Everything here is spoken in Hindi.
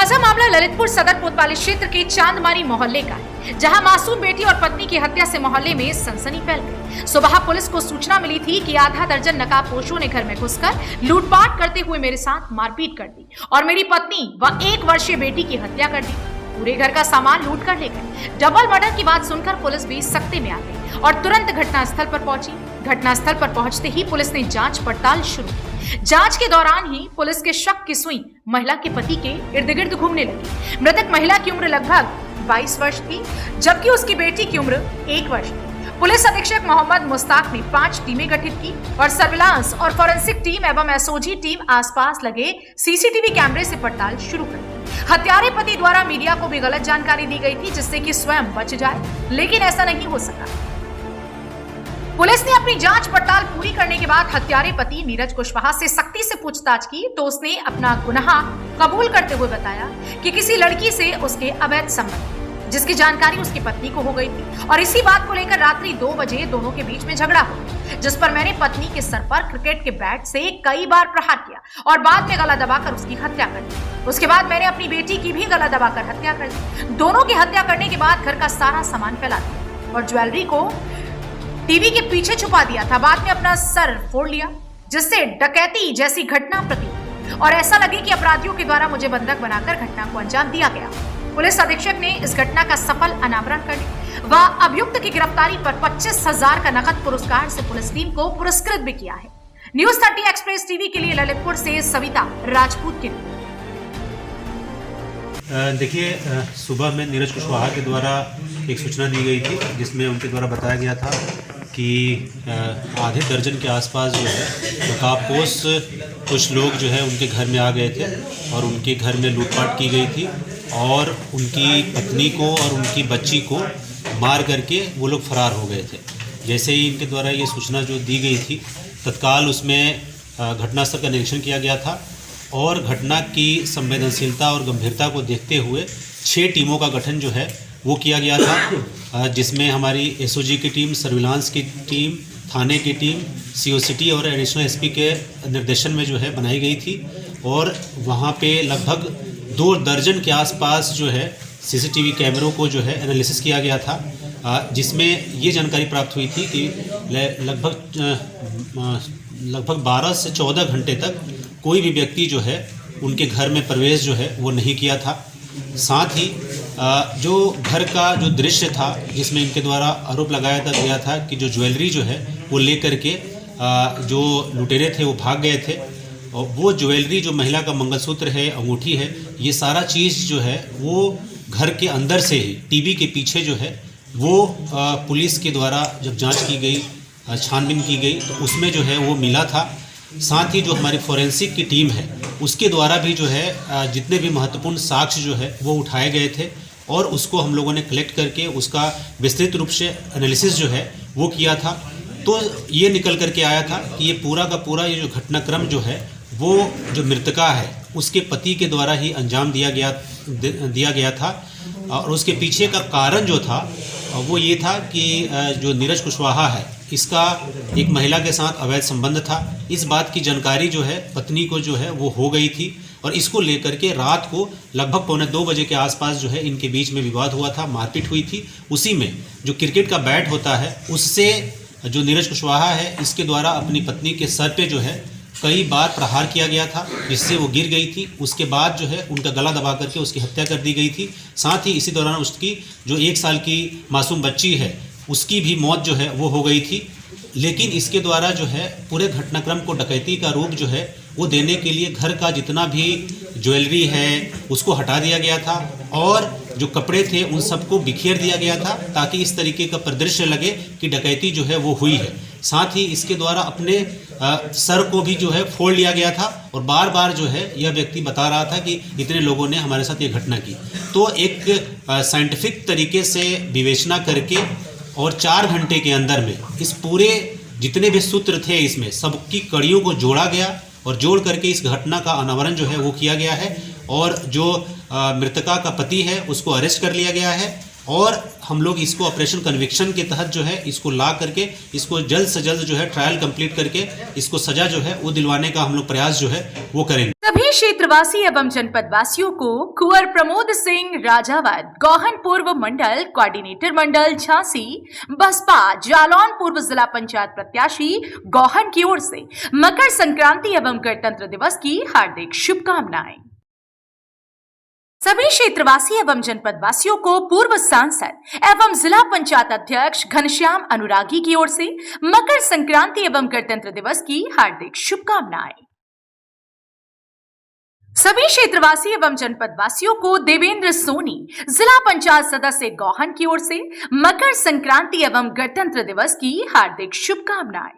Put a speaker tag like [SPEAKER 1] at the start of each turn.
[SPEAKER 1] ताजा मामला ललितपुर सदर कोतवाली क्षेत्र के चांदमारी मोहल्ले का है, जहां मासूम बेटी और पत्नी की हत्या से मोहल्ले में सनसनी फैल गई। सुबह पुलिस को सूचना मिली थी कि आधा दर्जन नकाबपोशों ने घर में घुसकर लूटपाट करते हुए मेरे साथ मारपीट कर दी और मेरी पत्नी व 1 वर्षीय बेटी की हत्या कर दी। पूरे घर का सामान लूट कर ले गए। डबल मर्डर की बात सुनकर पुलिस भी सख्ते में आ गई और तुरंत घटनास्थल पर पहुंची। घटनास्थल पर पहुंचते ही पुलिस ने जांच पड़ताल शुरू की। जांच के दौरान ही पुलिस के शक की सुई महिला के पति के इर्द गिर्द घूमने लगी। मृतक महिला की उम्र लगभग 22 वर्ष थी, जबकि उसकी बेटी की उम्र 1 वर्ष थी। पुलिस अधीक्षक मोहम्मद मुस्ताक ने 5 टीमें गठित की और सर्विलांस और फॉरेंसिक टीम एवं एसओजी टीम आसपास लगे सीसीटीवी कैमरे से पड़ताल शुरू कर दी। हत्यारे पति द्वारा मीडिया को भी गलत जानकारी दी गई थी, जिससे कि स्वयं बच जाए, लेकिन ऐसा नहीं हो सका। पुलिस ने अपनी जांच पड़ताल पूरी करने के बाद हत्यारे पति नीरज कुशवाहा से सख्ती से पूछताछ की तो उसने अपना गुनाह कबूल करते हुए बताया कि किसी लड़की से उसके अवैध संबंध, जिसकी जानकारी उसकी पत्नी को हो गई थी और इसी बात को लेकर रात्रि 2 बजे दोनों के बीच में झगड़ा हुआ, जिस पर मैंने पत्नी के सर पर क्रिकेट के बैट से कई बार प्रहार किया और बाद में गला दबाकर उसकी हत्या कर दी। उसके बाद मैंने अपनी बेटी की भी गला दबाकर हत्या कर दी। दोनों की हत्या करने के बाद घर का सारा सामान फैला दिया और ज्वेलरी को टीवी के पीछे छुपा दिया था। बाद में अपना सर फोड़ लिया, जिससे डकैती जैसी घटना प्रतीत और ऐसा लगे कि अपराधियों के द्वारा मुझे बंधक बनाकर घटना को अंजाम दिया गया। पुलिस अधीक्षक ने इस घटना का सफल अनावरण करने व अभियुक्त की गिरफ्तारी पर 25,000 का नकद पुरस्कार से पुलिस टीम को पुरस्कृत भी किया है। न्यूज 30 एक्सप्रेस टीवी के लिए ललितपुर से सविता राजपूत की रिपोर्ट।
[SPEAKER 2] देखिए, सुबह में नीरज कुशवाहा के द्वारा एक सूचना दी गई थी, जिसमें उनके द्वारा बताया गया था कि आधे दर्जन के आसपास जो है नकाबपोश कुछ लोग जो है उनके घर में आ गए थे और उनके घर में लूटपाट की गई थी और उनकी पत्नी को और उनकी बच्ची को मार करके वो लोग फरार हो गए थे। जैसे ही इनके द्वारा ये सूचना जो दी गई थी, तत्काल उसमें घटनास्थल का निरीक्षण किया गया था और घटना की संवेदनशीलता और गंभीरता को देखते हुए 6 टीमों का गठन जो है वो किया गया था, जिसमें हमारी एसओजी की टीम, सर्विलांस की टीम, थाने की टीम, सीओसीटी और एडिशनल एसपी के निर्देशन में जो है बनाई गई थी और वहाँ पे लगभग 2 दर्जन के आसपास जो है सीसीटीवी कैमरों को जो है एनालिसिस किया गया था, जिसमें ये जानकारी प्राप्त हुई थी कि लगभग 12 से 14 घंटे तक कोई भी व्यक्ति जो है उनके घर में प्रवेश जो है वो नहीं किया था। साथ ही जो घर का जो दृश्य था, जिसमें इनके द्वारा आरोप लगाया गया था कि जो ज्वेलरी जो है वो लेकर के जो लुटेरे थे वो भाग गए थे और वो ज्वेलरी जो महिला का मंगलसूत्र है, अंगूठी है, ये सारा चीज़ जो है वो घर के अंदर से ही टीवी के पीछे जो है वो पुलिस के द्वारा जब जांच की गई, छानबीन की गई तो उसमें जो है वो मिला था। साथ ही जो हमारी फॉरेंसिक की टीम है उसके द्वारा भी जो है जितने भी महत्वपूर्ण साक्ष्य जो है वो उठाए गए थे और उसको हम लोगों ने कलेक्ट करके उसका विस्तृत रूप से एनालिसिस जो है वो किया था। तो ये निकल करके आया था कि ये पूरा का पूरा ये जो घटनाक्रम जो है वो जो मृतका है उसके पति के द्वारा ही अंजाम दिया गया था और उसके पीछे का कारण जो था वो ये था कि जो नीरज कुशवाहा है इसका एक महिला के साथ अवैध संबंध था। इस बात की जानकारी जो है पत्नी को जो है वो हो गई थी और इसको लेकर के रात को लगभग 1:45 बजे के आसपास जो है इनके बीच में विवाद हुआ था, मारपीट हुई थी। उसी में जो क्रिकेट का बैट होता है उससे जो नीरज कुशवाहा है इसके द्वारा अपनी पत्नी के सर पे जो है कई बार प्रहार किया गया था, जिससे वो गिर गई थी। उसके बाद जो है उनका गला दबा करके उसकी हत्या कर दी गई थी। साथ ही इसी दौरान उसकी जो 1 साल की मासूम बच्ची है उसकी भी मौत जो है वो हो गई थी। लेकिन इसके द्वारा जो है पूरे घटनाक्रम को डकैती का रूप जो है वो देने के लिए घर का जितना भी ज्वेलरी है उसको हटा दिया गया था और जो कपड़े थे उन सबको बिखेर दिया गया था, ताकि इस तरीके का परिदृश्य लगे कि डकैती जो है वो हुई है। साथ ही इसके द्वारा अपने सर को भी जो है फोड़ लिया गया था और बार बार जो है यह व्यक्ति बता रहा था कि इतने लोगों ने हमारे साथ ये घटना की। तो एक साइंटिफिक तरीके से विवेचना करके और 4 घंटे के अंदर में इस पूरे जितने भी सूत्र थे इसमें सबकी कड़ियों को जोड़ा गया और जोड़ करके इस घटना का अनावरण जो है वो किया गया है और जो मृतका का पति है उसको अरेस्ट कर लिया गया है और हम लोग इसको ऑपरेशन कन्विक्शन के तहत जो है इसको ला करके इसको जल्द से जल्द जो है ट्रायल कंप्लीट करके इसको सजा जो है वो दिलवाने का हम लोग प्रयास जो है वो करेंगे।
[SPEAKER 1] सभी क्षेत्रवासी एवं जनपद वासियों को कुंवर प्रमोद सिंह राजावत, गौहन पूर्व मंडल कोऑर्डिनेटर मंडल झांसी, बसपा जालौन पूर्व जिला पंचायत प्रत्याशी गौहन की ओर से मकर संक्रांति एवं गणतंत्र दिवस की हार्दिक शुभकामनाएं। सभी क्षेत्रवासी एवं जनपद वासियों को पूर्व सांसद एवं जिला पंचायत अध्यक्ष घनश्याम अनुरागी की ओर से मकर संक्रांति एवं गणतंत्र दिवस की हार्दिक शुभकामनाएं। सभी क्षेत्रवासी एवं जनपद वासियों को देवेंद्र सोनी, जिला पंचायत सदस्य गौहन की ओर से मकर संक्रांति एवं गणतंत्र दिवस की हार्दिक शुभकामनाएं।